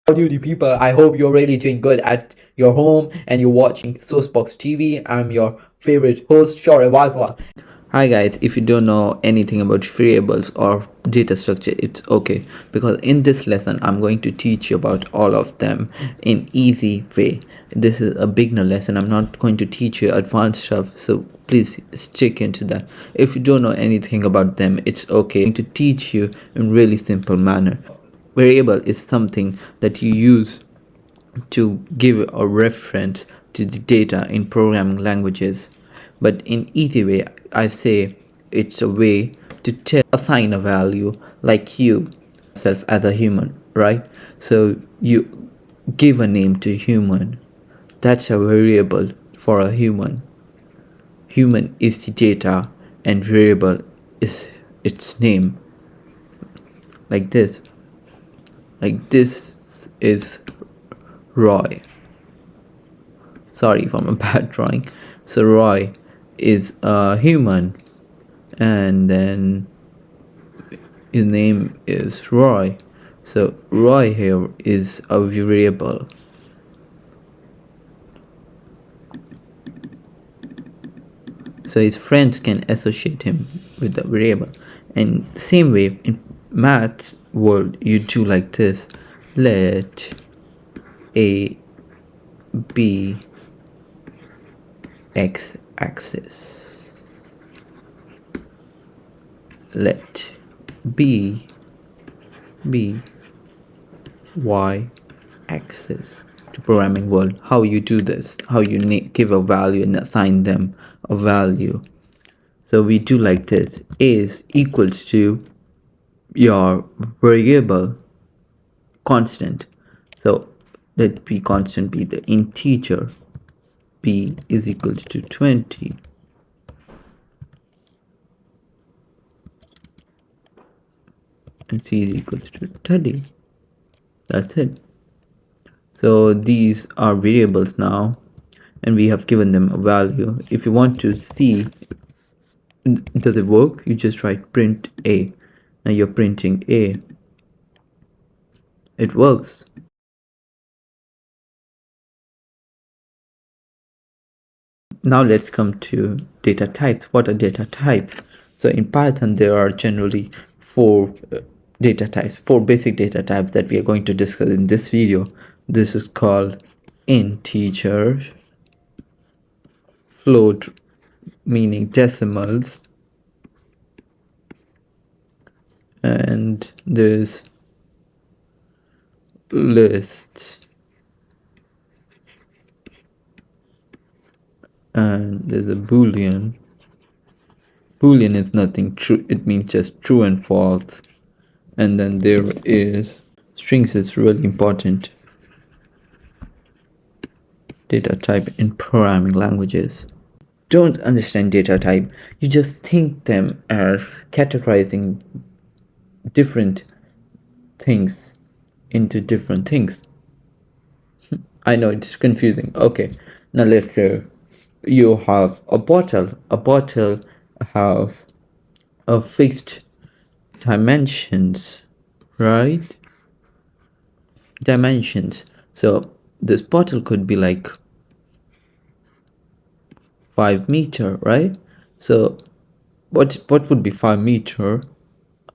Howdy people, I hope you're really doing good at your home and you're watching Sourceboxtv. I'm your favorite host, Shourya wadhwa. Hi guys, if you don't know anything about variables or data structure, it's okay, because in this lesson I'm going to teach you about all of them in easy way. This is a beginner lesson. I'm not going to teach you advanced stuff, so please stick into that. If you don't know anything about them, it's okay. I'm going to teach you in really simple manner. Variable is something that you use to give a reference to the data in programming languages. But in easy way, I say it's a way to assign a value, like you self as a human, right? So you give a name to human. That's a variable for a human. Human is the data and variable is its name. Like this. Like this is Roy. Sorry for my bad drawing. So Roy is a human, and then his name is Roy. So Roy here is a variable. So his friends can associate him with the variable. And same way in maths world, you do like this. Let A be x-axis. Let B be y-axis. To programming world, how you do this, how you give a value and assign them a value. So we do like this. A is equals to your variable constant. So let B constant be the integer. B is equals to 20. And C is equals to 30. That's it. So these are variables now, and we have given them a value. If you want to see does it work, you just write print A. Now you're printing A. It works. Now let's come to data types. What are data types? So in Python there are generally four data types, four basic data types that we are going to discuss in this video. This is called integer, float meaning decimals, and there's list, and there's a boolean. Boolean is nothing, true, it means just true and false. And then there is strings, is really important data type in programming languages. Don't understand data type, you just think them as categorizing different things into different things. I know it's confusing. Okay, now let's go. You have a bottle. A bottle have a fixed dimensions, right? Dimensions. So this bottle could be like 5 meter, right? So what would be 5 meter?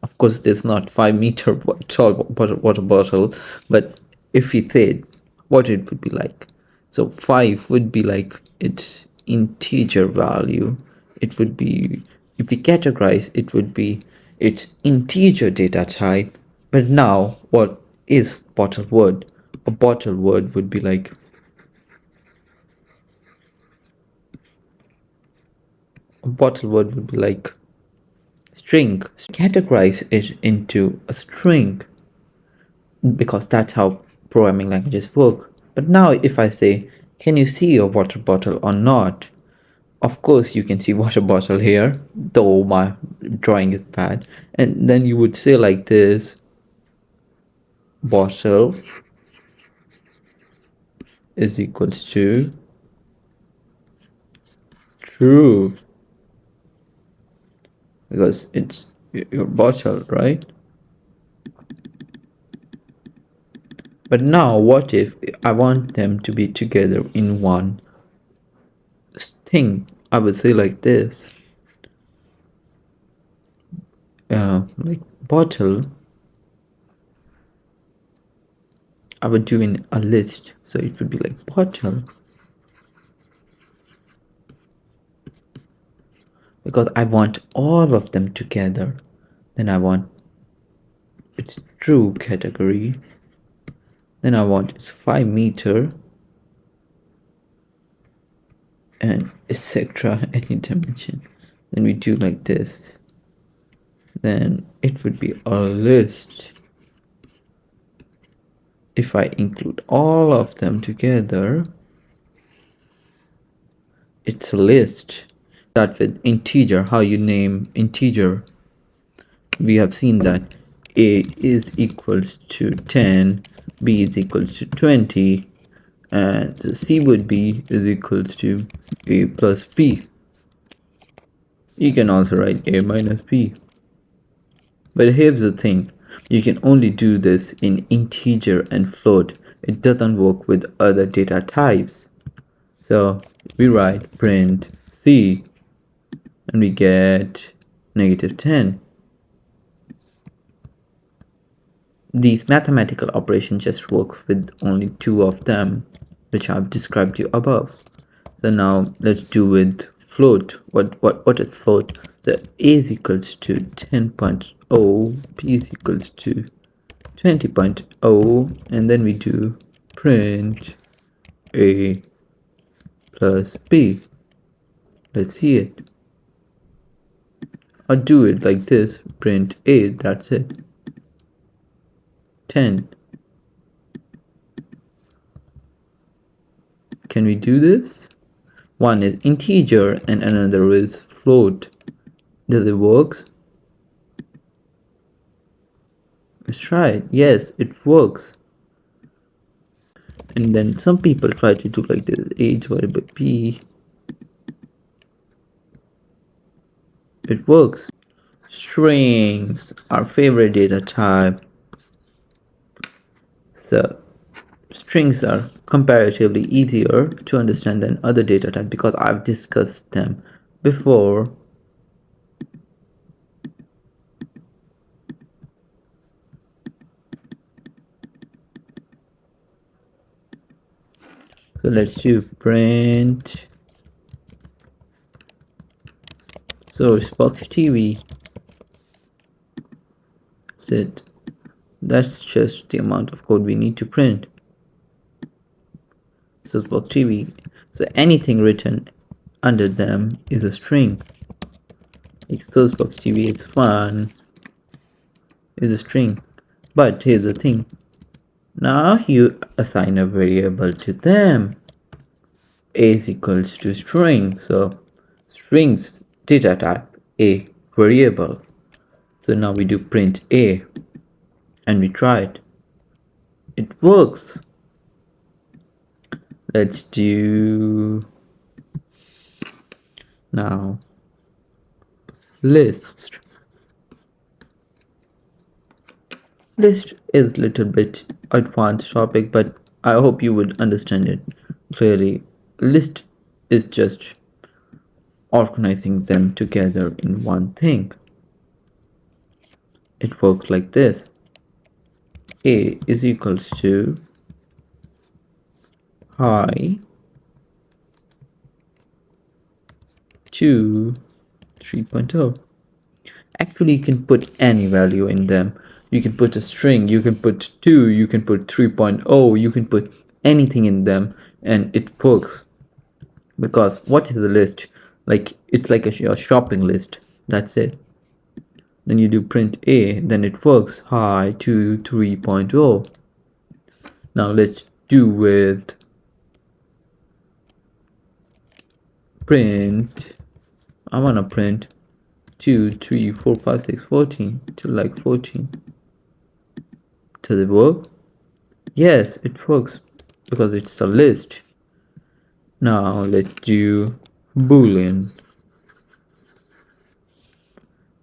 Of course there's not 5 meter tall water bottle, but if we said what it would be like, so 5 would be like its integer value. It would be, if we categorize, it would be its integer data type. But now what is bottle word? A bottle word would be like, a bottle word would be like string. Categorize it into a string, because that's how programming languages work. But now if I say, can you see your water bottle or not? Of course you can see water bottle here, though my drawing is bad. And then you would say like this, bottle is equals to true, because it's your bottle, right? But now what if I want them to be together in one thing? I would say like this, like bottle. I would do in a list, so it would be like bottle, because I want all of them together. Then I want its true category. Then I want its 5 meter and etc. any dimension. Then we do like this. Then it would be a list. If I include all of them together, it's a list. Start with integer. How you name integer? We have seen that a is equals to 10, b is equals to 20, and c would be is equals to a plus b. You can also write a minus b. But here's the thing, you can only do this in integer and float. It doesn't work with other data types. So we write print c and we get -10. These mathematical operations just work with only 2 of them, which I've described to you above. So now let's do with float. What is float? So a is equals to 10.0, b is equals to 20.0, and then we do print a plus b. Let's see it. I'll do it like this, print a, that's it. 10. Can we do this? One is integer and another is float. Does it work? Let's try it. Yes, it works. And then some people try to do like this, a divided by b. It works. Strings, our favorite data type. So strings are comparatively easier to understand than other data types because I've discussed them before. So let's do print Sourceboxtv. That's it. That's just the amount of code we need to print. Sourceboxtv. So anything written under them is a string. Like Sourceboxtv is fun, is a string. But here's the thing. Now you assign a variable to them. A is equals to string. So strings data type a variable. So now we do print a and we try it. It works. Let's do now list. List is a little bit advanced topic, but I hope you would understand it clearly. List is just organizing them together in one thing. It works like this. A is equals to high to 3.0. Actually, you can put any value in them. You can put a string, you can put 2, you can put 3.0, you can put anything in them and it works. Because what is a list? Like it's like a shopping list. That's it. Then you do print a, then it works high to 3.0. Now let's do with print. I wanna print 2, 3, 4, 5, 6, 14 till like 14. Does it work? Yes, it works because it's a list. Now let's do boolean.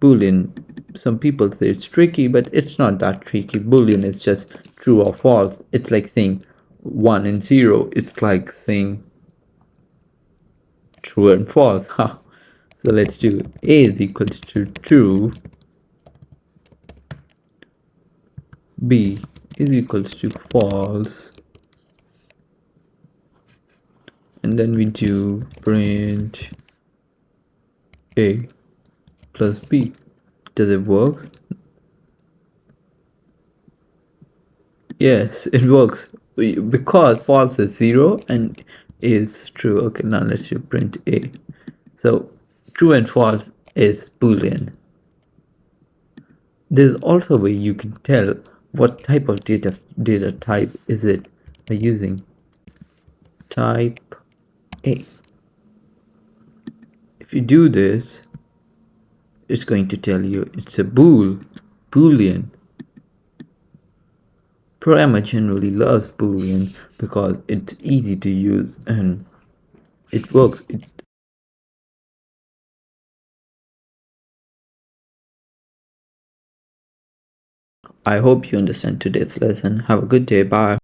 Boolean, some people say it's tricky, but it's not that tricky. Boolean is just true or false. It's like saying 1 and 0. It's like saying true and false. Huh. So let's do A is equals to true, B is equals to false, and then we do print A plus B. Does it work? Yes, it works. Because false is 0 and A is true. Okay, now let's do print A. So true and false is Boolean. There's also a way you can tell what type of data type is it by using type A. If you do this, it's going to tell you it's a Boolean. Programmer generally loves Boolean because it's easy to use and it works. I hope you understand today's lesson. Have a good day. Bye.